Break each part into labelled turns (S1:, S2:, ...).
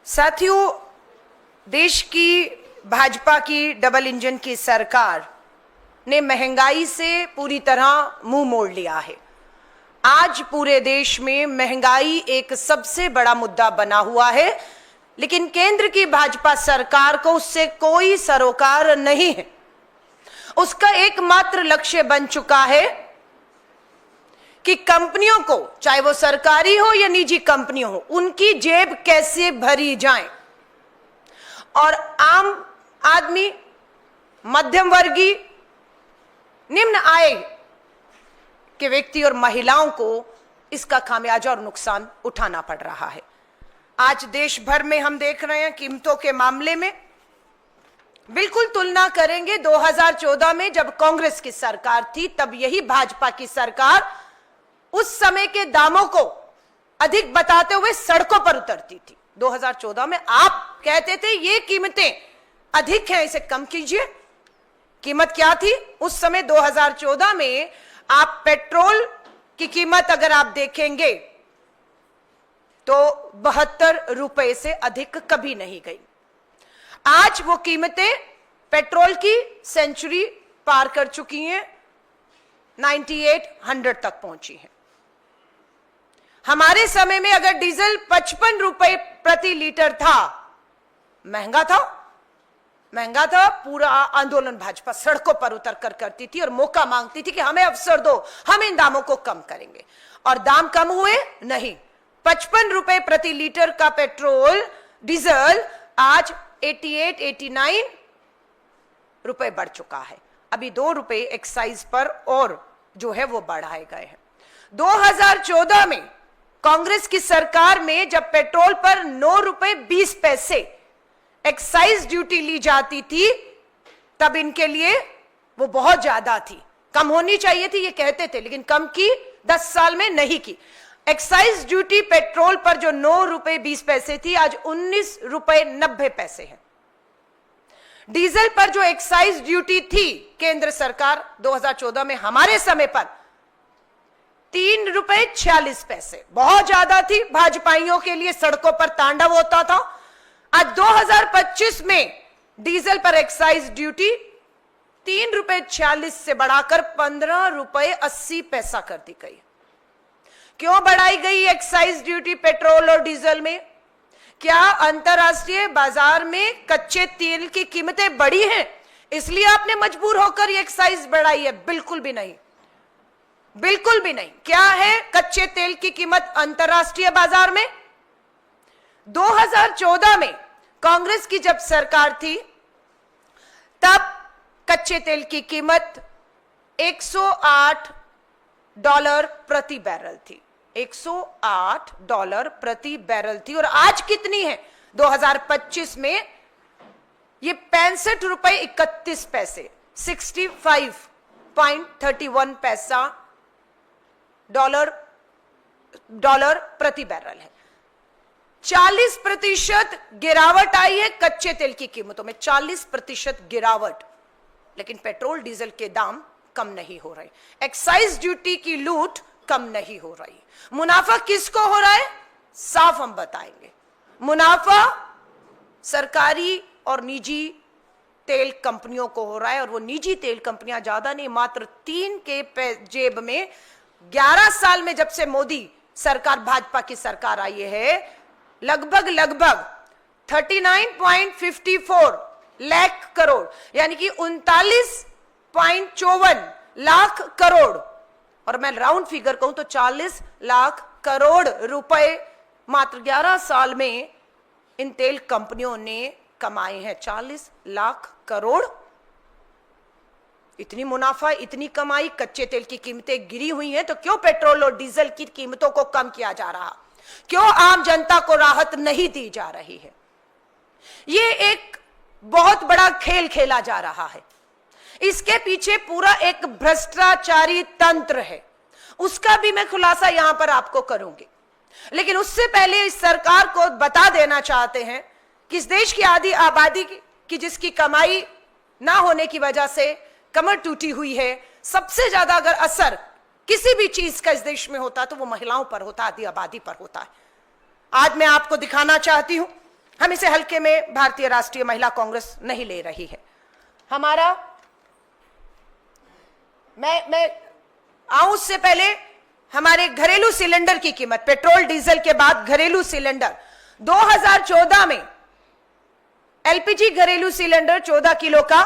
S1: साथियों, देश की भाजपा की डबल इंजन की सरकार ने महंगाई से पूरी तरह मुंह मोड़ लिया है। आज पूरे देश में महंगाई एक सबसे बड़ा मुद्दा बना हुआ है, लेकिन केंद्र की भाजपा सरकार को उससे कोई सरोकार नहीं है। उसका एकमात्र लक्ष्य बन चुका है कि कंपनियों को, चाहे वो सरकारी हो या निजी कंपनियों हो, उनकी जेब कैसे भरी जाए और आम आदमी, मध्यम वर्गीय, निम्न आय के व्यक्ति और महिलाओं को इसका खामियाजा और नुकसान उठाना पड़ रहा है। आज देश भर में हम देख रहे हैं कीमतों के मामले में बिल्कुल तुलना करेंगे 2014 में जब कांग्रेस की सरकार थी, तब यही भाजपा की सरकार उस समय के दामों को अधिक बताते हुए सड़कों पर उतरती थी। 2014 में आप कहते थे ये कीमतें अधिक हैं, इसे कम कीजिए। कीमत क्या थी उस समय? 2014 में आप पेट्रोल की कीमत अगर आप देखेंगे तो 72 रुपए से अधिक कभी नहीं गई। आज वो कीमतें पेट्रोल की सेंचुरी पार कर चुकी हैं, 9800 तक पहुंची हैं। हमारे समय में अगर डीजल 55 रुपए प्रति लीटर था, महंगा था, पूरा आंदोलन भाजपा सड़कों पर उतर कर करती थी और मौका मांगती थी कि हमें अवसर दो, हम इन दामों को कम करेंगे। और दाम कम हुए नहीं। 55 रुपए प्रति लीटर का पेट्रोल डीजल आज 88-89 रुपए बढ़ चुका है। अभी 2 रुपए एक्साइज पर और जो है वो बढ़ाए गए हैं। 2014 में कांग्रेस की सरकार में जब पेट्रोल पर 9 रुपए 20 पैसे एक्साइज ड्यूटी ली जाती थी, तब इनके लिए वो बहुत ज्यादा थी, कम होनी चाहिए थी ये कहते थे, लेकिन कम की 10 साल में नहीं की। एक्साइज ड्यूटी पेट्रोल पर जो 9 रुपए 20 पैसे थी, आज 19 रुपए 90 पैसे है। डीजल पर जो एक्साइज ड्यूटी थी केंद्र सरकार 2014 में हमारे समय पर 3 रुपए 46 पैसे, बहुत ज्यादा थी। भाजपाइयों के लिए सड़कों पर तांडव होता था। आज 2025 में डीजल पर एक्साइज ड्यूटी 3 रुपए 46 से बढ़ाकर 15 रुपए 80 पैसा कर दी गई। क्यों बढ़ाई गई एक्साइज ड्यूटी पेट्रोल और डीजल में? क्या अंतरराष्ट्रीय बाजार में कच्चे तेल की कीमतें बढ़ी हैं, इसलिए आपने मजबूर होकर ये एक्साइज बढ़ाई है? बिल्कुल भी नहीं, बिल्कुल भी नहीं। क्या है कच्चे तेल की कीमत अंतरराष्ट्रीय बाजार में? 2014 में कांग्रेस की जब सरकार थी, तब कच्चे तेल की कीमत $108 प्रति बैरल थी। $108 प्रति बैरल थी। और आज कितनी है 2025 में? ये 65 रुपए 31 पैसे, 65.31 पैसा डॉलर प्रति बैरल है। 40% गिरावट आई है कच्चे तेल की कीमतों में, 40% गिरावट। लेकिन पेट्रोल डीजल के दाम कम नहीं हो रहे, एक्साइज ड्यूटी की लूट कम नहीं हो रही। मुनाफा किसको हो रहा है? साफ हम बताएंगे। मुनाफा सरकारी और निजी तेल कंपनियों को हो रहा है, और वो निजी तेल कंपनियां ज्यादा नहीं, मात्र 3 के जेब में 11 साल में जब से मोदी सरकार, भाजपा की सरकार आई है, लगभग 39.54 लाख करोड़, यानी कि 39.54 लाख करोड़, और मैं राउंड फिगर कहूं तो 40 लाख करोड़ रुपए मात्र 11 साल में इन तेल कंपनियों ने कमाए हैं। 40 लाख करोड़, इतनी मुनाफा, इतनी कमाई, कच्चे तेल की कीमतें गिरी हुई हैं, तो क्यों पेट्रोल और डीजल की कीमतों को कम किया जा रहा? क्यों आम जनता को राहत नहीं दी जा रही है? ये एक बहुत बड़ा खेल खेला जा रहा है। इसके पीछे पूरा एक भ्रष्टाचारी तंत्र है, उसका भी मैं खुलासा यहां पर आपको करूंगी। लेकिन उससे पहले इस सरकार को बता देना चाहते हैं कि इस देश की आधी आबादी की जिसकी कमाई ना होने की वजह से कमर टूटी हुई है, सबसे ज्यादा अगर असर किसी भी चीज का इस देश में होता है तो वो महिलाओं पर होता है, आधी आबादी पर होता है। आज मैं आपको दिखाना चाहती हूं हम इसे हल्के में भारतीय राष्ट्रीय महिला कांग्रेस नहीं ले रही है। हमारा मैं आऊं उससे पहले हमारे घरेलू सिलेंडर की कीमत, पेट्रोल डीजल के बाद घरेलू सिलेंडर 2014 में एलपीजी घरेलू सिलेंडर 14 किलो का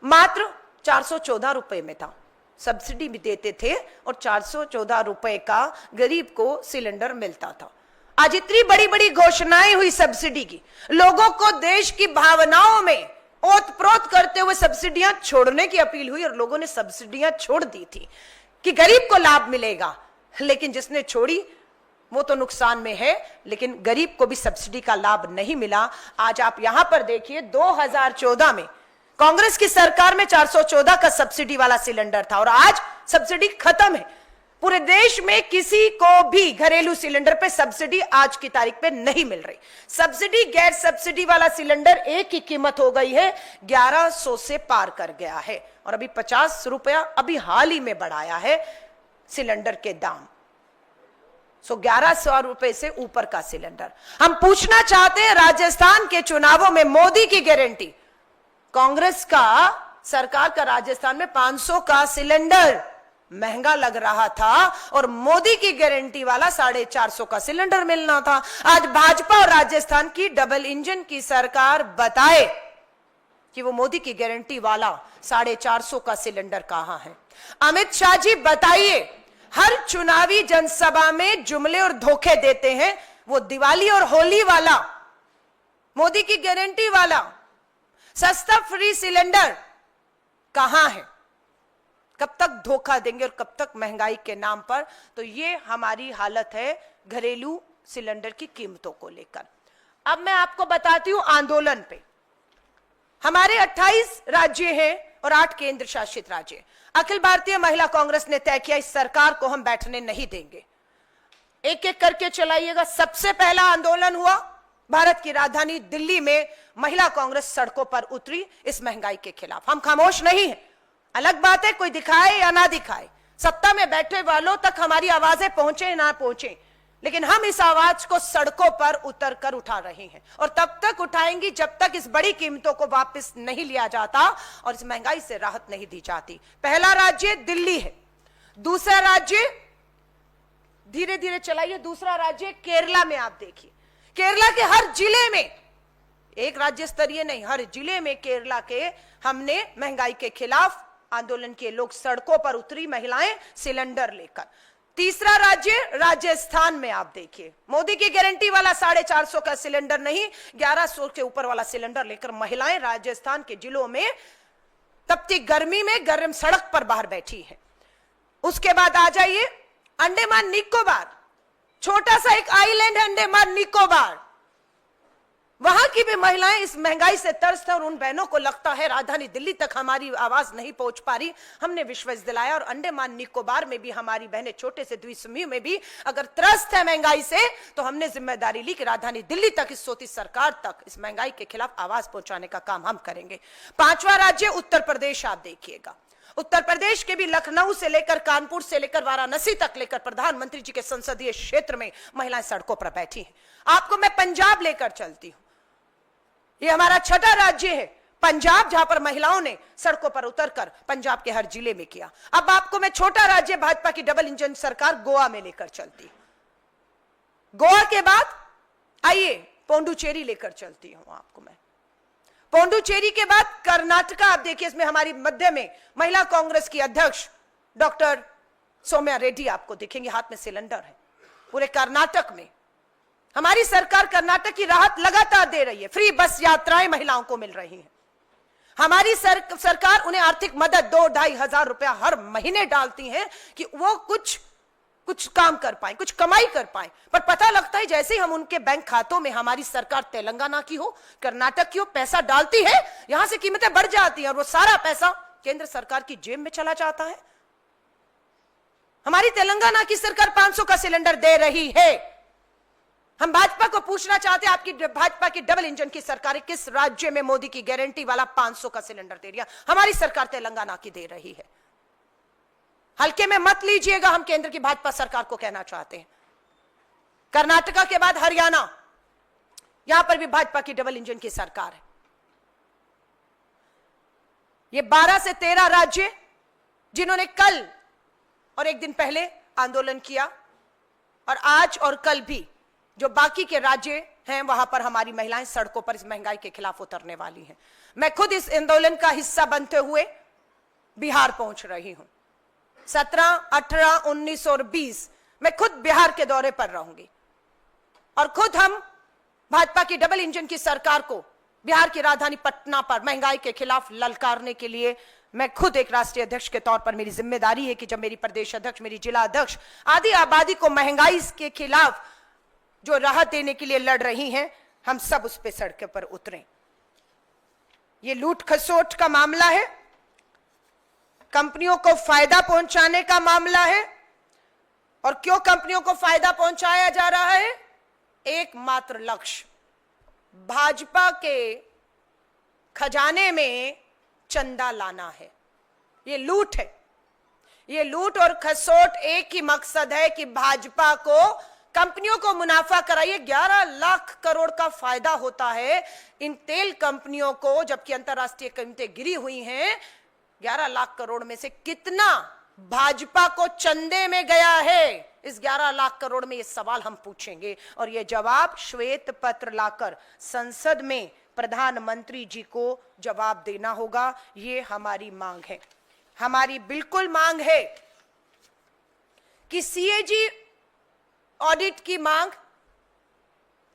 S1: मात्र 414 रुपए में था। सब्सिडी भी देते थे और 414 रुपए का गरीब को सिलेंडर मिलता था। आज इतनी बड़ी बड़ी घोषणाएं हुई सब्सिडी की, लोगों को देश की भावनाओं में ओतप्रोत करते हुए सब्सिडियां छोड़ने की अपील हुई और लोगों ने सब्सिडियां छोड़ दी थी कि गरीब को लाभ मिलेगा, लेकिन जिसने छोड़ी वो तो नुकसान में है, लेकिन गरीब को भी सब्सिडी का लाभ नहीं मिला। आज आप यहां पर देखिए 2014 में कांग्रेस की सरकार में 414 का सब्सिडी वाला सिलेंडर था और आज सब्सिडी खत्म है। पूरे देश में किसी को भी घरेलू सिलेंडर पे सब्सिडी आज की तारीख पे नहीं मिल रही। सब्सिडी गैर सब्सिडी वाला सिलेंडर एक की कीमत हो गई है 1100 से पार कर गया है और अभी 50 रुपया अभी हाल ही में बढ़ाया है सिलेंडर के दाम। 1100 रुपए से ऊपर का सिलेंडर। हम पूछना चाहते हैं, राजस्थान के चुनावों में मोदी की गारंटी, कांग्रेस का सरकार का राजस्थान में 500 का सिलेंडर महंगा लग रहा था और मोदी की गारंटी वाला 450 का सिलेंडर मिलना था। आज भाजपा और राजस्थान की डबल इंजन की सरकार बताए कि वो मोदी की गारंटी वाला 450 का सिलेंडर कहां है। अमित शाह जी बताइए, हर चुनावी जनसभा में जुमले और धोखे देते हैं, वो दिवाली और होली वाला मोदी की गारंटी वाला सस्ता फ्री सिलेंडर कहां है? कब तक धोखा देंगे और कब तक महंगाई के नाम पर? तो ये हमारी हालत है घरेलू सिलेंडर की कीमतों को लेकर। अब मैं आपको बताती हूं आंदोलन पे। हमारे 28 राज्य हैं और 8 केंद्र शासित राज्य। अखिल भारतीय महिला कांग्रेस ने तय किया इस सरकार को हम बैठने नहीं देंगे, एक एक करके चलाइएगा। सबसे पहला आंदोलन हुआ भारत की राजधानी दिल्ली में, महिला कांग्रेस सड़कों पर उतरी इस महंगाई के खिलाफ। हम खामोश नहीं हैं, अलग बात है कोई दिखाए या ना दिखाए, सत्ता में बैठे वालों तक हमारी आवाजें पहुंचे ना पहुंचे, लेकिन हम इस आवाज को सड़कों पर उतर कर उठा रहे हैं और तब तक उठाएंगी जब तक इस बड़ी कीमतों को वापस नहीं लिया जाता और इस महंगाई से राहत नहीं दी जाती। पहला राज्य दिल्ली है, दूसरा राज्य धीरे धीरे चलाइए, दूसरा राज्य केरला में। आप देखिए केरला के हर जिले में, एक राज्य स्तरीय नहीं, हर जिले में केरला के हमने महंगाई के खिलाफ आंदोलन किए, लोग सड़कों पर उतरी, महिलाएं सिलेंडर लेकर। तीसरा राज्य राजस्थान में आप देखिए, मोदी की गारंटी वाला 450 का सिलेंडर नहीं, 1100 के ऊपर वाला सिलेंडर लेकर महिलाएं राजस्थान के जिलों में तपती गर्मी में गर्म सड़क पर बाहर बैठी है। उसके बाद आ जाइए अंडमान निकोबार, छोटा सा एक आइलैंड है अंडमान निकोबार, वहां की भी महिलाएं इस महंगाई से त्रस्त है और उन बहनों को लगता है राजधानी दिल्ली तक हमारी आवाज नहीं पहुंच पा रही। हमने विश्वास दिलाया और अंडमान निकोबार में भी हमारी बहनें, छोटे से द्वीपसमूह में भी अगर त्रस्त है महंगाई से, तो हमने जिम्मेदारी ली कि राजधानी दिल्ली तक, इस सोती सरकार तक इस महंगाई के खिलाफ आवाज पहुंचाने का काम हम करेंगे। पांचवा राज्य उत्तर प्रदेश। आप देखिएगा उत्तर प्रदेश के भी लखनऊ से लेकर कानपुर से लेकर वाराणसी तक लेकर प्रधानमंत्री जी के संसदीय क्षेत्र में महिलाएं सड़कों पर बैठी हैं। आपको मैं पंजाब लेकर चलती हूं, ये हमारा छठा राज्य है पंजाब, जहां पर महिलाओं ने सड़कों पर उतरकर पंजाब के हर जिले में किया। अब आपको मैं छोटा राज्य भाजपा की डबल इंजन सरकार गोवा में लेकर चलती हूं। गोवा के बाद आइए पोंडुचेरी लेकर चलती हूं आपको मैं। पोंडुचेरी के बाद कर्नाटका। आप देखिए इसमें हमारी मध्य में महिला कांग्रेस की अध्यक्ष डॉक्टर सौम्या रेड्डी आपको दिखेंगे, हाथ में सिलेंडर है। पूरे कर्नाटक में हमारी सरकार कर्नाटक की राहत लगातार दे रही है, फ्री बस यात्राएं महिलाओं को मिल रही हैं। हमारी सरकार उन्हें आर्थिक मदद 2-2.5 हजार रुपया हर महीने डालती है कि वो कुछ काम कर पाए, कुछ कमाई कर पाए। पर पता लगता है जैसे ही हम उनके बैंक खातों में, हमारी सरकार तेलंगाना की हो, कर्नाटक की हो, पैसा डालती है, यहां से कीमतें बढ़ जाती हैं और वो सारा पैसा केंद्र सरकार की जेब में चला जाता है। हमारी तेलंगाना की सरकार 500 का सिलेंडर दे रही है। हम भाजपा को पूछना चाहते हैं, आपकी भाजपा की डबल इंजन की सरकार किस राज्य में मोदी की गारंटी वाला 500 का सिलेंडर दे रही है? हमारी सरकार तेलंगाना की दे रही है। हल्के में मत लीजिएगा, हम केंद्र की भाजपा सरकार को कहना चाहते हैं। कर्नाटका के बाद हरियाणा, यहां पर भी भाजपा की डबल इंजन की सरकार है। ये 12 से 13 राज्य जिन्होंने कल और एक दिन पहले आंदोलन किया, और आज और कल भी जो बाकी के राज्य हैं वहां पर हमारी महिलाएं सड़कों पर इस महंगाई के खिलाफ उतरने वाली हैं। मैं खुद इस आंदोलन का हिस्सा बनते हुए बिहार पहुंच रही हूं। 17, 18, 19 और 20 मैं खुद बिहार के दौरे पर रहूंगी, और खुद हम भाजपा की डबल इंजन की सरकार को बिहार की राजधानी पटना पर महंगाई के खिलाफ ललकारने के लिए मैं खुद एक राष्ट्रीय अध्यक्ष के तौर पर मेरी जिम्मेदारी है कि जब मेरी प्रदेश अध्यक्ष, मेरी जिला अध्यक्ष आदि आबादी को महंगाई के खिलाफ जो राहत देने के लिए लड़ रही हैं, हम सब उस पे सड़क पर उतरें। ये लूट खसोट का मामला है, कंपनियों को फायदा पहुंचाने का मामला है। और क्यों कंपनियों को फायदा पहुंचाया जा रहा है? एकमात्र लक्ष्य भाजपा के खजाने में चंदा लाना है। ये लूट है। ये लूट और खसोट एक ही मकसद है कि भाजपा को, कंपनियों को मुनाफा कराइए। 11 लाख करोड़ का फायदा होता है इन तेल कंपनियों को, जबकि अंतरराष्ट्रीय कीमतें गिरी हुई हैं। 11 लाख करोड़ में से कितना भाजपा को चंदे में गया है? इस 11 लाख करोड़ में ये सवाल हम पूछेंगे, और ये जवाब श्वेत पत्र लाकर संसद में प्रधानमंत्री जी को जवाब देना होगा। ये हमारी मांग है, हमारी बिल्कुल मांग है कि सीएजी ऑडिट की मांग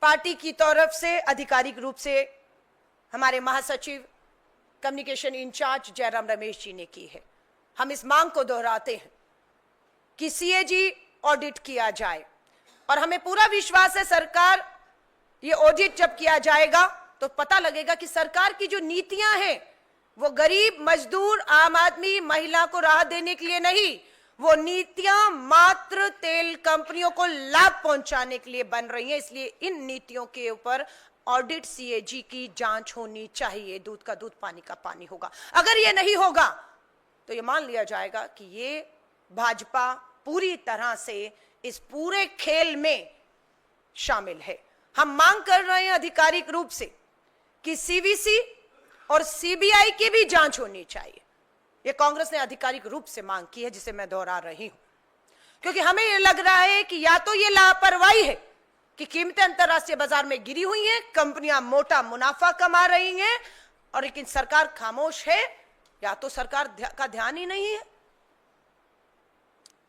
S1: पार्टी की तरफ से आधिकारिक रूप से हमारे महासचिव कम्युनिकेशन इंचार्ज जयराम रमेश जी ने की है। हम इस मांग को दोहराते हैं कि सीएजी ऑडिट किया जाए, और हमें पूरा विश्वास है सरकार, ये ऑडिट जब किया जाएगा तो पता लगेगा कि सरकार की जो नीतियां हैं वो गरीब, मजदूर, आम आदमी, महिला को राहत देने के लिए नहीं, वो नीतियां मात्र तेल कंपनियों को लाभ पहुंचाने के लिए बन रही हैं। इसलिए इन नीतियों के ऊपर ऑडिट, सीएजी की जांच होनी चाहिए। दूध का दूध, पानी का पानी होगा। अगर ये नहीं होगा तो ये मान लिया जाएगा कि ये भाजपा पूरी तरह से इस पूरे खेल में शामिल है। हम मांग कर रहे हैं आधिकारिक रूप से कि सीवीसी और सीबीआई की भी जांच होनी चाहिए। ये कांग्रेस ने आधिकारिक रूप से मांग की है, जिसे मैं दोहरा रही हूं, क्योंकि हमें यह लग रहा है कि या तो ये लापरवाही है कि कीमतें अंतरराष्ट्रीय बाजार में गिरी हुई हैं, कंपनियां मोटा मुनाफा कमा रही हैं, और लेकिन सरकार खामोश है, या तो सरकार का ध्यान ही नहीं है,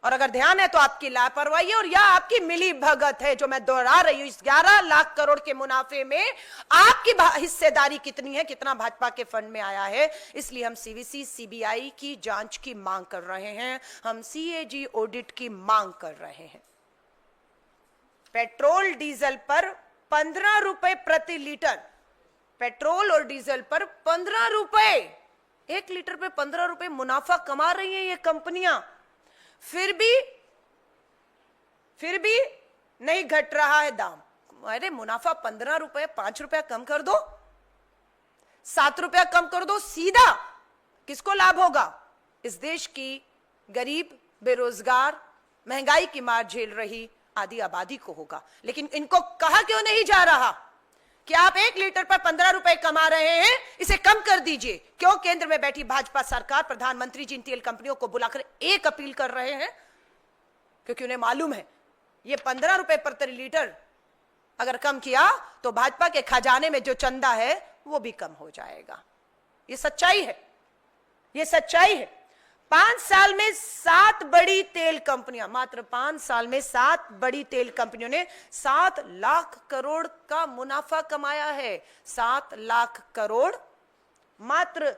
S1: और अगर ध्यान है तो आपकी लापरवाही है, और या आपकी मिली भगत है। जो मैं दोहरा रही हूं, इस 11 लाख करोड़ के मुनाफे में आपकी हिस्सेदारी कितनी है, कितना भाजपा के फंड में आया है। इसलिए हम सीवीसी, सीबीआई की जांच की मांग कर रहे हैं, हम सीएजी ऑडिट की मांग कर रहे हैं। पेट्रोल डीजल पर 15 रुपए प्रति लीटर, पेट्रोल और डीजल पर 15 रुपए, 1 लीटर पे 15 रुपए मुनाफा कमा रही हैं ये कंपनियां, फिर भी नहीं घट रहा है दाम। अरे मुनाफा 15 रुपए, 5 रुपया कम कर दो, 7 रुपया कम कर दो, सीधा किसको लाभ होगा? इस देश की गरीब, बेरोजगार, महंगाई की मार झेल रही आदि आबादी को होगा। लेकिन इनको कहा क्यों नहीं जा रहा कि आप 1 लीटर पर 15 रुपए कमा रहे हैं, इसे कम कर दीजिए? क्यों केंद्र में बैठी भाजपा सरकार, प्रधानमंत्री जी इन तेल कंपनियों को बुलाकर एक अपील कर रहे हैं? क्योंकि उन्हें मालूम है ये 15 रुपए प्रति लीटर अगर कम किया तो भाजपा के खजाने में जो चंदा है वो भी कम हो जाएगा। ये सच्चाई है, ये सच्चाई है। 5 साल में 7 बड़ी तेल कंपनियां, मात्र 5 साल में 7 बड़ी तेल कंपनियों ने 7 लाख करोड़ का मुनाफा कमाया है। 7 लाख करोड़ मात्र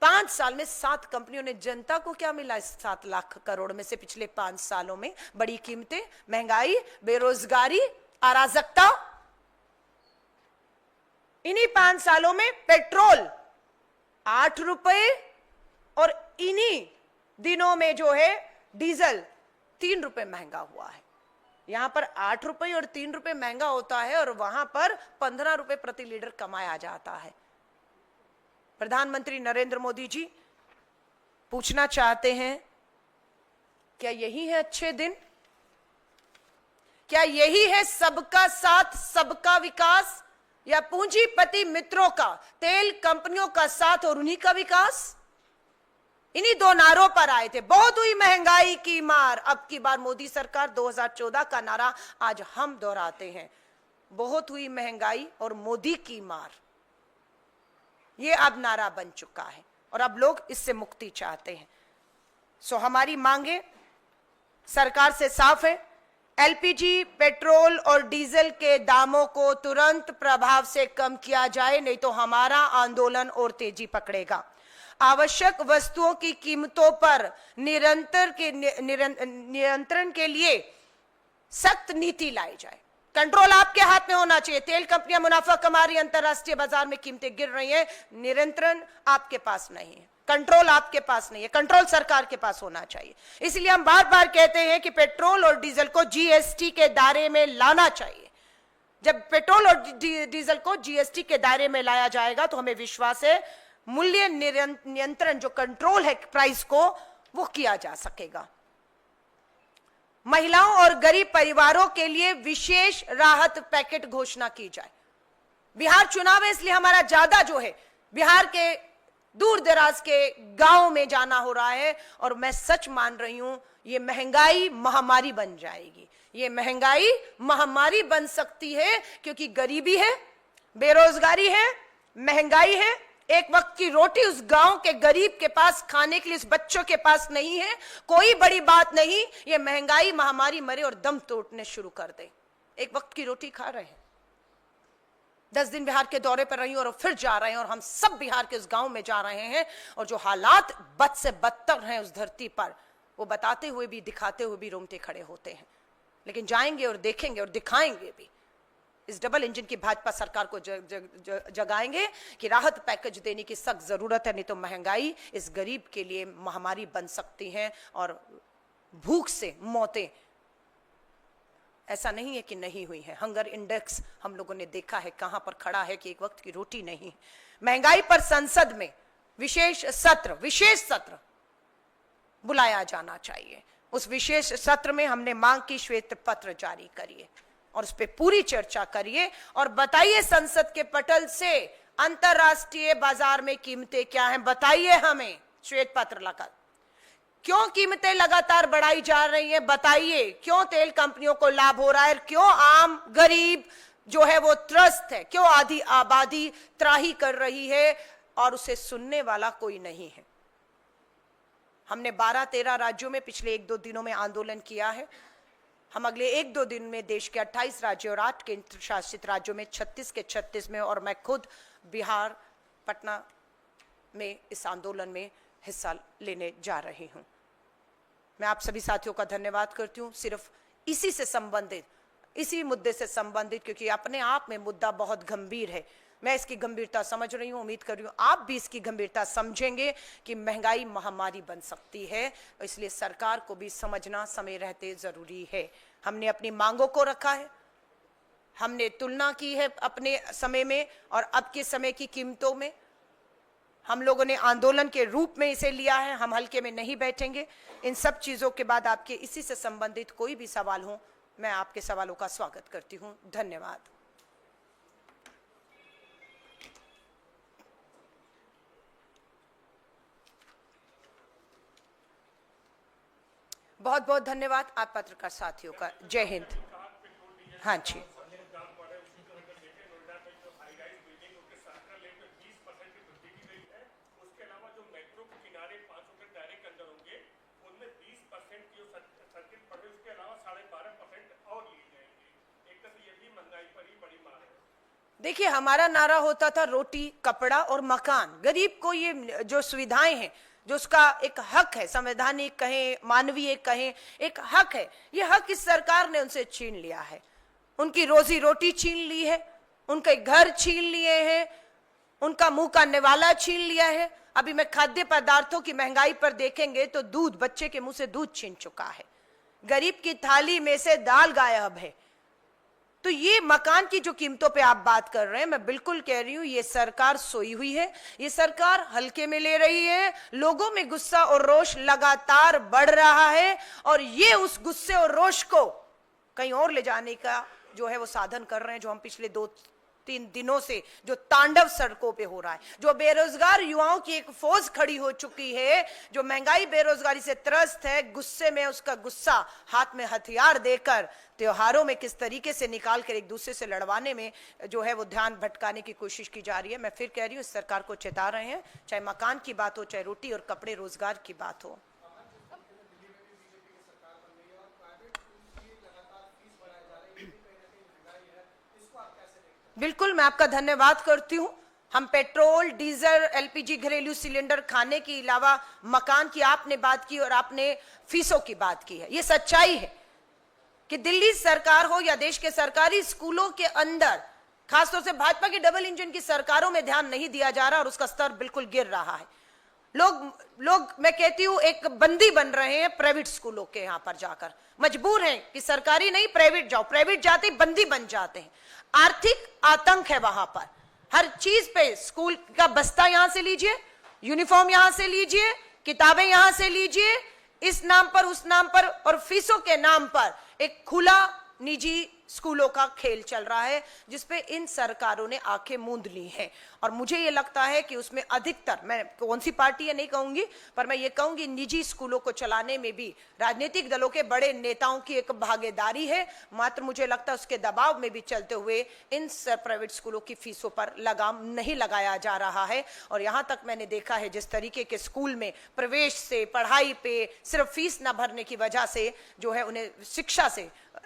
S1: 5 साल में 7 कंपनियों ने। जनता को क्या मिला इस 7 लाख करोड़ में से पिछले 5 सालों में? बड़ी कीमतें, महंगाई, बेरोजगारी, अराजकता। इन्हीं 5 सालों में पेट्रोल 8 रुपए, और इन्हीं दिनों में जो है डीजल 3 रुपए महंगा हुआ है। यहां पर 8 रुपए और 3 रुपए महंगा होता है, और वहां पर 15 रुपए प्रति लीटर कमाया जाता है। प्रधानमंत्री नरेंद्र मोदी जी पूछना चाहते हैं, क्या यही है अच्छे दिन? क्या यही है सबका साथ, सबका विकास? या पूंजीपति मित्रों का, तेल कंपनियों का साथ और उन्हीं का विकास? इन्हीं दो नारों पर आए थे। बहुत हुई महंगाई की मार, अब की बार मोदी सरकार 2014 का नारा आज हम दोहराते हैं। बहुत हुई महंगाई और मोदी की मार, ये अब नारा बन चुका है और अब लोग इससे मुक्ति चाहते हैं। सो हमारी मांगे सरकार से साफ है, एलपीजी, पेट्रोल और डीजल के दामों को तुरंत प्रभाव से कम किया जाए, नहीं तो हमारा आंदोलन और तेजी पकड़ेगा। आवश्यक वस्तुओं की कीमतों पर नियंत्रण के लिए सख्त नीति लाई जाए। कंट्रोल आपके हाथ में होना चाहिए। तेल कंपनियां मुनाफा कमा रही, अंतरराष्ट्रीय बाजार में कीमतें गिर रही हैं, नियंत्रण आपके पास नहीं है, कंट्रोल आपके पास नहीं है, कंट्रोल सरकार के पास होना चाहिए। इसलिए हम बार बार कहते हैं कि पेट्रोल और डीजल को जीएसटी के दायरे में लाना चाहिए। जब पेट्रोल और डीजल को जीएसटी के दायरे में लाया जाएगा तो हमें विश्वास है मूल्य नियंत्रण, जो कंट्रोल है प्राइस को, वो किया जा सकेगा। महिलाओं और गरीब परिवारों के लिए विशेष राहत पैकेट घोषणा की जाए। बिहार चुनाव है, इसलिए हमारा ज्यादा जो है बिहार के दूर दराज के गांव में जाना हो रहा है, और मैं सच मान रही हूं ये महंगाई महामारी बन जाएगी। ये महंगाई महामारी बन सकती है, क्योंकि गरीबी है, बेरोजगारी है, महंगाई है, एक वक्त की रोटी उस गांव के गरीब के पास खाने के लिए उस बच्चों के पास नहीं है। कोई बड़ी बात नहीं, ये महंगाई महामारी मरे और दम तोड़ने शुरू कर दे। एक वक्त की रोटी खा रहे हैं, 10 दिन बिहार के दौरे पर रही और फिर जा रहे हैं, और हम सब बिहार के उस गांव में जा रहे हैं, और जो हालात बद से बदतर हैं उस धरती पर, वो बताते हुए भी, दिखाते हुए भी रोंगटे खड़े होते हैं। लेकिन जाएंगे और देखेंगे और दिखाएंगे भी। इस डबल इंजन की भाजपा सरकार को जगाएंगे कि राहत पैकेज देने की सख्त जरूरत है, नहीं तो महंगाई इस गरीब के लिए महामारी बन सकती है, और भूख से मौतें ऐसा नहीं है कि नहीं हुई है। हंगर इंडेक्स हम लोगों ने देखा है कहां पर खड़ा है कि एक वक्त की रोटी नहीं। महंगाई पर संसद में विशेष सत्र बुलाया जाना चाहिए। उस विशेष सत्र में हमने मांग की, श्वेत पत्र जारी करिए और उस पर पूरी चर्चा करिए, और बताइए संसद के पटल से अंतरराष्ट्रीय बाजार में कीमतें क्या हैं, बताइए हमें श्वेत पत्र लगा। क्यों कीमतें लगातार बढ़ाई जा रही हैं, बताइए। क्यों तेल कंपनियों को लाभ हो रहा है, क्यों आम गरीब जो है वो त्रस्त है, क्यों आधी आबादी त्राही कर रही है, और उसे सुनने वाला कोई नहीं है। हमने 12-13 राज्यों में पिछले 1-2 दिनों में आंदोलन किया है। हम अगले 1-2 दिन में देश के 28 राज्यों और 8 केंद्र शासित राज्यों में 36 के 36 में, और मैं खुद बिहार पटना में इस आंदोलन में हिस्सा लेने जा रही हूं। मैं आप सभी साथियों का धन्यवाद करती हूं। सिर्फ इसी से संबंधित, इसी मुद्दे से संबंधित, क्योंकि अपने आप में मुद्दा बहुत गंभीर है, मैं इसकी गंभीरता समझ रही हूं, उम्मीद कर रही हूं आप भी इसकी गंभीरता समझेंगे कि महंगाई महामारी बन सकती है। इसलिए सरकार को भी समझना समय रहते जरूरी है। हमने अपनी मांगों को रखा है, हमने तुलना की है अपने समय में और अब के समय की कीमतों में। हम लोगों ने आंदोलन के रूप में इसे लिया है, हम हल्के में नहीं बैठेंगे। इन सब चीजों के बाद आपके इसी से संबंधित कोई भी सवाल हो, मैं आपके सवालों का स्वागत करती हूं। धन्यवाद। बहुत बहुत धन्यवाद आप पत्रकार साथियों का। जय हिंद। हाँ जी, देखिए हमारा नारा होता था रोटी, कपड़ा और मकान। गरीब को ये जो सुविधाएं हैं, जो उसका एक हक है, संवैधानिक कहें, मानवीय कहें, एक हक है, ये हक इस सरकार ने उनसे छीन लिया है। उनकी रोजी रोटी छीन ली है, उनके घर छीन लिए हैं, उनका मुंह का निवाला छीन लिया है। अभी मैं खाद्य पदार्थों की महंगाई पर देखेंगे तो दूध, बच्चे के मुंह से दूध छीन चुका है, गरीब की थाली में से दाल गायब है। तो ये मकान की जो कीमतों पे आप बात कर रहे हैं, मैं बिल्कुल कह रही हूं ये सरकार सोई हुई है, ये सरकार हल्के में ले रही है। लोगों में गुस्सा और रोष लगातार बढ़ रहा है, और ये उस गुस्से और रोष को कहीं और ले जाने का जो है वो साधन कर रहे हैं, जो हम पिछले 3 दिनों से जो तांडव सड़कों पे हो रहा है, जो बेरोजगार युवाओं की एक फौज खड़ी हो चुकी है, जो महंगाई बेरोजगारी से त्रस्त है, गुस्से में उसका गुस्सा हाथ में हथियार देकर त्योहारों में किस तरीके से निकाल कर एक दूसरे से लड़वाने में जो है वो ध्यान भटकाने की कोशिश की जा रही है। मैं फिर कह रही हूँ, इस सरकार को चेता रहे हैं, चाहे मकान की बात हो, चाहे रोटी और कपड़े रोजगार की बात हो। बिल्कुल, मैं आपका धन्यवाद करती हूं। हम पेट्रोल, डीजल, एलपीजी, घरेलू सिलेंडर, खाने के अलावा मकान की आपने बात की और आपने फीसों की बात की है। ये सच्चाई है कि दिल्ली सरकार हो या देश के सरकारी स्कूलों के अंदर, खासतौर से भाजपा की डबल इंजन की सरकारों में ध्यान नहीं दिया जा रहा और उसका स्तर बिल्कुल गिर रहा है। लोग मैं कहती हूं एक बंदी बन रहे हैं प्राइवेट स्कूलों के, यहां पर जाकर मजबूर हैं कि सरकारी नहीं प्राइवेट जाओ, प्राइवेट जाते ही बंदी बन जाते हैं। आर्थिक आतंक है वहां पर, हर चीज पे स्कूल का बस्ता यहां से लीजिए, यूनिफॉर्म यहां से लीजिए, किताबें यहां से लीजिए, इस नाम पर उस नाम पर और फीसों के नाम पर एक खुला निजी स्कूलों का खेल चल रहा है, जिसपे इन सरकारों ने आंखें मूंद ली हैं। और मुझे ये लगता है कि उसमें अधिकतर, मैं कौन सी पार्टी है नहीं कहूंगी, पर मैं ये कहूंगी निजी स्कूलों को चलाने में भी राजनीतिक दलों के बड़े नेताओं की एक भागीदारी है। मात्र मुझे लगता है उसके दबाव में भी चलते हुए इन प्राइवेट स्कूलों की फीसों पर लगाम नहीं लगाया जा रहा है। और यहां तक मैंने देखा है, जिस तरीके के स्कूल में प्रवेश से, पढ़ाई पे सिर्फ फीस न भरने की वजह से जो है उन्हें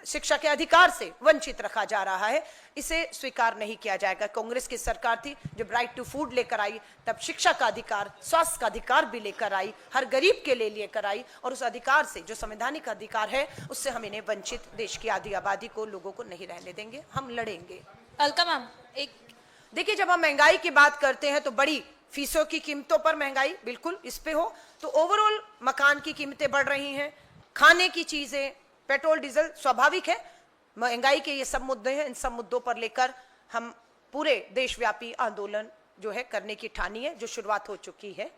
S1: शिक्षा के अधिकार से वंचित रखा जा रहा है, इसे स्वीकार नहीं किया जाएगा। कांग्रेस की सरकार थी जब राइट टू फूड लेकर आई, तब शिक्षा का अधिकार, स्वास्थ्य का अधिकार भी लेकर आई, हर गरीब के लिए लेकर आई, और उस अधिकार से, जो संवैधानिक अधिकार है, उससे हम इन्हें वंचित, देश की आधी आबादी को, लोगों को नहीं रहने देंगे। हम लड़ेंगे।
S2: अलका मैम, एक
S1: देखिए, जब हम महंगाई की बात करते हैं तो बड़ी फीसों की कीमतों पर महंगाई बिल्कुल इस पे हो, तो ओवरऑल मकान की कीमतें बढ़ रही हैं, खाने की चीजें, पेट्रोल डीजल, स्वाभाविक है। महंगाई के ये सब मुद्दे हैं, इन सब मुद्दों पर लेकर हम पूरे देशव्यापी आंदोलन जो है करने की ठानी है, जो शुरुआत हो चुकी है।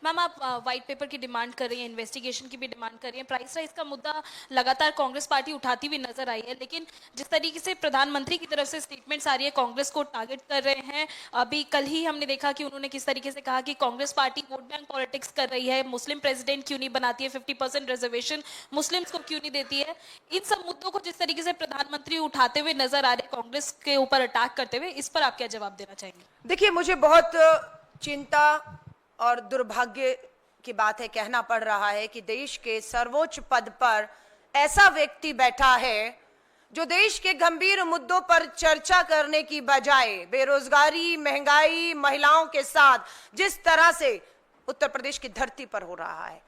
S2: मैम, आप व्हाइट पेपर की डिमांड कर रही हैं, इन्वेस्टिगेशन की भी डिमांड कर रही हैं, प्राइस राइज का मुद्दा लगातार कांग्रेस पार्टी उठाती हुई नजर आई है, लेकिन जिस तरीके से प्रधानमंत्री की तरफ से स्टेटमेंट्स आ रही है, कांग्रेस को टारगेट कर रहे हैं। अभी कल ही हमने देखा कि उन्होंने किस तरीके से कहा कि Congress party vote bank politics कर रही है, मुस्लिम प्रेसिडेंट क्यों नहीं बनाती है, 50% रिजर्वेशन मुस्लिम्स को क्यों नहीं देती है। इन सब मुद्दों को जिस तरीके से प्रधानमंत्री उठाते हुए नजर आ रहे, कांग्रेस के ऊपर अटैक करते हुए, इस पर आप क्या जवाब देना चाहेंगे?
S1: देखिए, मुझे बहुत चिंता और दुर्भाग्य की बात है, कहना पड़ रहा है कि देश के सर्वोच्च पद पर ऐसा व्यक्ति बैठा है जो देश के गंभीर मुद्दों पर चर्चा करने की बजाय बेरोजगारी, महंगाई, महिलाओं के साथ जिस तरह से उत्तर प्रदेश की धरती पर हो रहा है,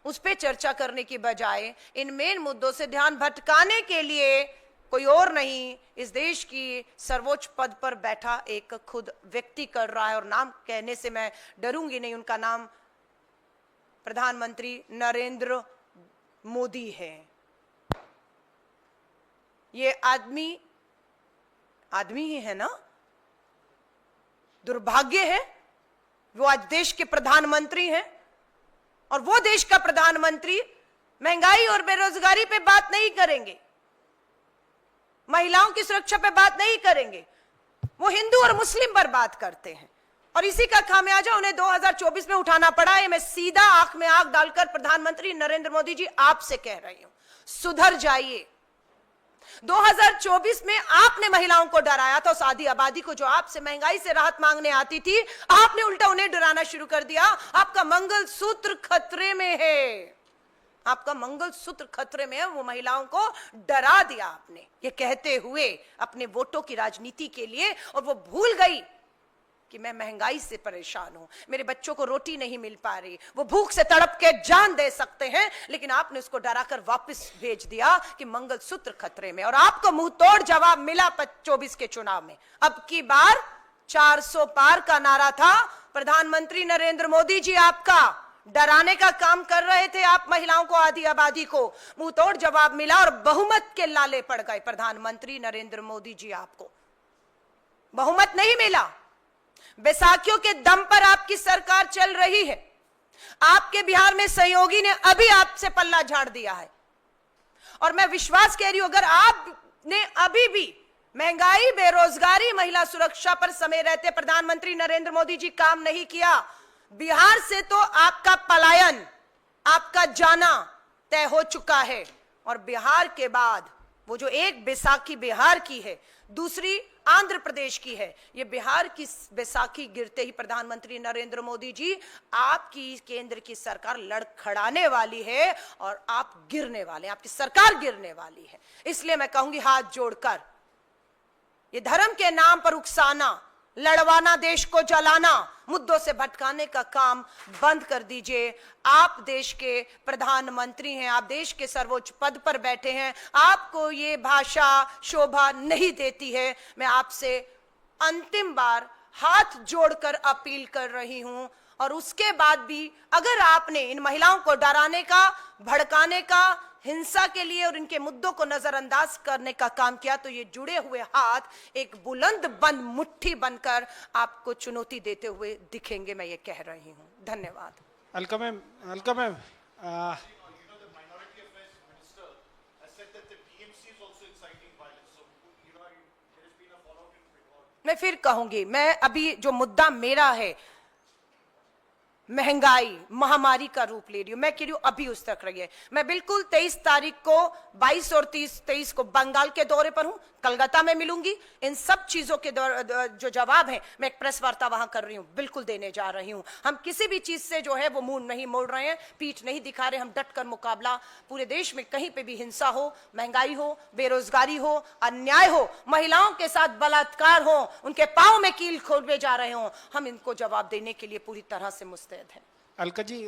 S1: उस पर चर्चा करने की बजाय इन मेन मुद्दों से ध्यान भटकाने के लिए कोई और नहीं, इस देश की सर्वोच्च पद पर बैठा एक खुद व्यक्ति कर रहा है। और नाम कहने से मैं डरूंगी नहीं, उनका नाम प्रधानमंत्री नरेंद्र मोदी है। ये आदमी ही है ना? दुर्भाग्य है, वो आज देश के प्रधानमंत्री हैं, और वो देश का प्रधानमंत्री महंगाई और बेरोजगारी पे बात नहीं करेंगे, महिलाओं की सुरक्षा पे बात नहीं करेंगे, वो हिंदू और मुस्लिम पर बात करते हैं। और इसी का खामियाजा उन्हें 2024 में उठाना पड़ा है। मैं सीधा आंख में आंख डालकर प्रधानमंत्री नरेंद्र मोदी जी आपसे कह रही हूं, सुधर जाइए। 2024 में आपने महिलाओं को डराया था, उस आधी आबादी को जो आपसे महंगाई से राहत मांगने आती थी, आपने उल्टा उन्हें डराना शुरू कर दिया। आपका मंगलसूत्र खतरे में है, आपका मंगलसूत्र खतरे में है, वो महिलाओं को डरा दिया आपने, ये कहते हुए अपने वोटों की राजनीति के लिए। और वो भूल गई कि मैं महंगाई से परेशान हूं, मेरे बच्चों को रोटी नहीं मिल पा रही, वो भूख से तड़प के जान दे सकते हैं, लेकिन आपने उसको डराकर वापस भेज दिया कि मंगलसूत्र खतरे में। और आपको मुंह तोड़ जवाब मिला 24 के चुनाव में। अब की बार 400 पार का नारा था, प्रधानमंत्री नरेंद्र मोदी जी आपका डराने का काम कर रहे थे, आप महिलाओं को, आधी आबादी को। मुंह तोड़ जवाब मिला और बहुमत के लाले पड़ गए प्रधानमंत्री नरेंद्र मोदी जी। आपको बहुमत नहीं मिला, बैसाखियों के दम पर आपकी सरकार चल रही है। आपके बिहार में सहयोगी ने अभी आपसे पल्ला झाड़ दिया है, और मैं विश्वास कह रही हूं, अगर आपने अभी भी महंगाई, बेरोजगारी, महिला सुरक्षा पर समय रहते प्रधानमंत्री नरेंद्र मोदी जी काम नहीं किया। बिहार से तो आपका पलायन, आपका जाना तय हो चुका है। और बिहार के बाद वो जो एक बैसाखी बिहार की है, दूसरी आंध्र प्रदेश की है, ये बिहार की बैसाखी गिरते ही प्रधानमंत्री नरेंद्र मोदी जी, आपकी केंद्र की सरकार लड़खड़ाने वाली है और आप गिरने वाले हैं, आपकी सरकार गिरने वाली है। इसलिए मैं कहूंगी हाथ जोड़कर, ये धर्म के नाम पर उकसाना, लड़वाना, देश को जलाना, मुद्दों से भटकाने का काम बंद कर दीजिए। आप देश के प्रधानमंत्री हैं, आप देश के सर्वोच्च पद पर बैठे हैं, आपको ये भाषा शोभा नहीं देती है। मैं आपसे अंतिम बार हाथ जोड़कर अपील कर रही हूं। और उसके बाद भी अगर आपने इन महिलाओं को डराने का, भड़काने का, हिंसा के लिए और इनके मुद्दों को नजरअंदाज करने का काम किया, तो ये जुड़े हुए हाथ एक बुलंद बंद मुट्ठी बनकर आपको चुनौती देते हुए दिखेंगे, मैं ये कह रही हूं। धन्यवाद।
S3: अलका मैम,
S1: मैं फिर कहूंगी, मैं अभी जो मुद्दा मेरा है, महंगाई महामारी का रूप ले रही हूं, मैं कह रही हूं अभी उस तक रही है। मैं बिल्कुल 23 तारीख को, 22 और 23 को बंगाल के दौरे पर हूं, कलकत्ता में मिलूंगी। इन सब चीजों के जो जवाब है, मैं एक प्रेस वार्ता वहां कर रही हूं, बिल्कुल देने जा रही हूं। हम किसी भी चीज से जो है वो मुंह नहीं मोड़ रहे हैं, पीठ नहीं दिखा रहे, हम डट कर मुकाबला, पूरे देश में कहीं पे भी हिंसा हो, महंगाई हो, बेरोजगारी हो, अन्याय हो, महिलाओं के साथ बलात्कार हो, उनके पांव में कील खोलवे जा रहे हो, हम इनको जवाब देने के लिए पूरी तरह से मुस्तैद हैं।
S3: अलका जी,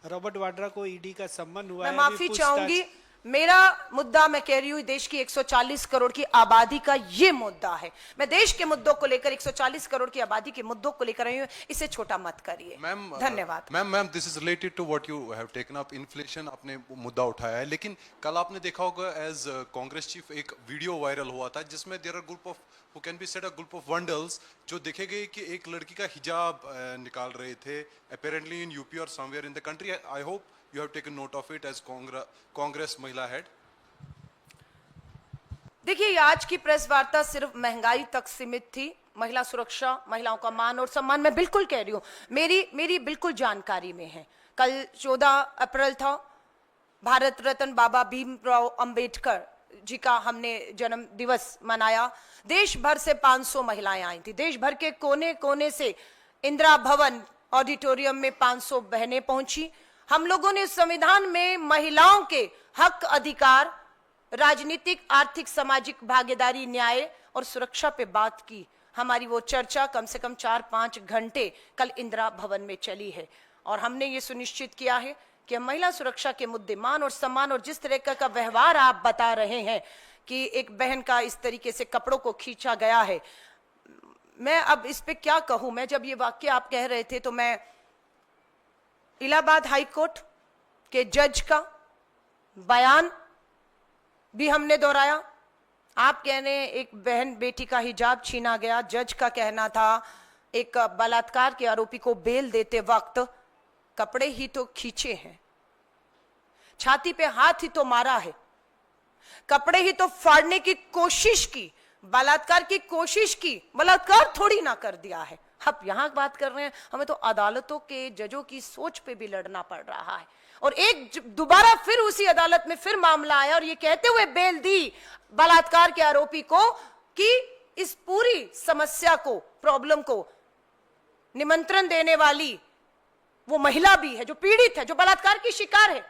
S3: रॉबर्ट वाड्रा को ईडी का सम्मन हुआ
S1: मैं
S3: है।
S1: माफी चाहूंगी, मेरा मुद्दा, मैं कह रही हूं देश की 140 करोड़ की आबादी का ये मुद्दा है। मैं देश के मुद्दों को लेकर, 140 करोड़ की आबादी के मुद्दों को लेकर रही हूं, इसे छोटा मत करिए। धन्यवाद।
S4: Ma'am this is related to what you have taken up, inflation आपने मुद्दा उठाया है, लेकिन कल आपने देखा होगा एज कांग्रेस चीफ एक वीडियो वायरल हुआ था जिसमें there are group of who can be said a group of vandals, जो देखेंगे कि एक लड़की का हिजाब निकाल रहे थे apparently in UP or somewhere in the country. I hope you have taken note of it as Congress महिला हेड।
S1: देखिए, आज की प्रेस वार्ता सिर्फ महंगाई तक सीमित थी। महिला सुरक्षा, महिलाओं का मान और सम्मान, मैं बिल्कुल कह रही हूं, मेरी बिल्कुल जानकारी में है। कल 14 अप्रैल था, भारत रत्न बाबा भीमराव अंबेडकर जी का हमने जन्म दिवस मनाया। देश भर से 500 महिलाएं आई थी, देश भर के कोने कोने से इंदिरा भवन ऑडिटोरियम में 500 बहनें पहुंची। हम लोगों ने संविधान में महिलाओं के हक, अधिकार, राजनीतिक, आर्थिक, सामाजिक भागीदारी, न्याय और सुरक्षा पे बात की। हमारी वो चर्चा कम से कम 4-5 घंटे कल इंदिरा भवन में चली है और हमने ये सुनिश्चित किया है कि महिला सुरक्षा के मुद्दे, मान और सम्मान, और जिस तरह का व्यवहार आप बता रहे हैं कि एक बहन का इस तरीके से कपड़ों को खींचा गया है, मैं अब इस पे क्या कहूं। मैं जब ये वाक्य आप कह रहे थे तो मैं इलाहाबाद हाई कोर्ट के जज का बयान भी हमने दोहराया। आप कह रहे हैं एक बहन बेटी का हिजाब छीना गया, जज का कहना था एक बलात्कार के आरोपी को बेल देते वक्त कपड़े ही तो खींचे हैं, छाती पे हाथ ही तो मारा है, कपड़े ही तो फाड़ने की कोशिश की, बलात्कार की कोशिश की, बलात्कार थोड़ी ना कर दिया है। अब यहां बात कर रहे हैं, हमें तो अदालतों के जजों की सोच पे भी लड़ना पड़ रहा है। और एक दोबारा फिर उसी अदालत में फिर मामला आया और ये कहते हुए बेल दी बलात्कार के आरोपी को कि इस पूरी समस्या को, प्रॉब्लम को निमंत्रण देने वाली वो महिला भी है जो पीड़ित है, जो बलात्कार की शिकार है,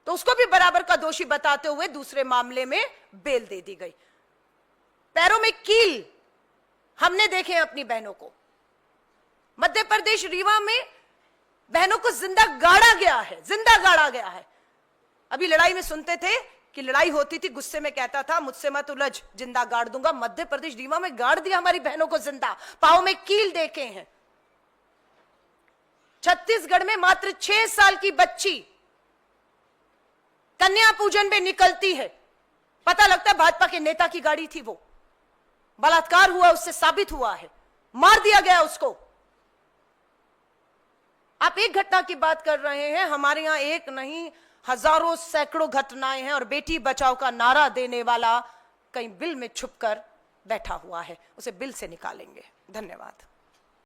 S1: तो उसको भी बराबर का दोषी बताते हुए दूसरे मामले में बेल दे दी गई। पैरों में कील हमने देखे अपनी बहनों को। मध्य प्रदेश रीवा में बहनों को जिंदा गाड़ा गया है, जिंदा गाड़ा गया है। अभी लड़ाई में सुनते थे कि लड़ाई होती थी, गुस्से में कहता था मुझसे मत उलझ, जिंदा गाड़ दूंगा। मध्य प्रदेश रीवा में गाड़ दिया हमारी बहनों को जिंदा, पांव में कील देखे हैं। छत्तीसगढ़ में मात्र 6 साल की बच्ची कन्या पूजन में निकलती है, पता लगता है भाजपा के नेता की गाड़ी थी, वो बलात्कार हुआ, उससे साबित हुआ है, मार दिया गया उसको। आप एक घटना की बात कर रहे हैं, हमारे यहां एक नहीं हजारों सैकड़ों घटनाएं हैं। और बेटी बचाओ का नारा देने वाला कहीं बिल में छुपकर बैठा हुआ है, उसे बिल से निकालेंगे। धन्यवाद।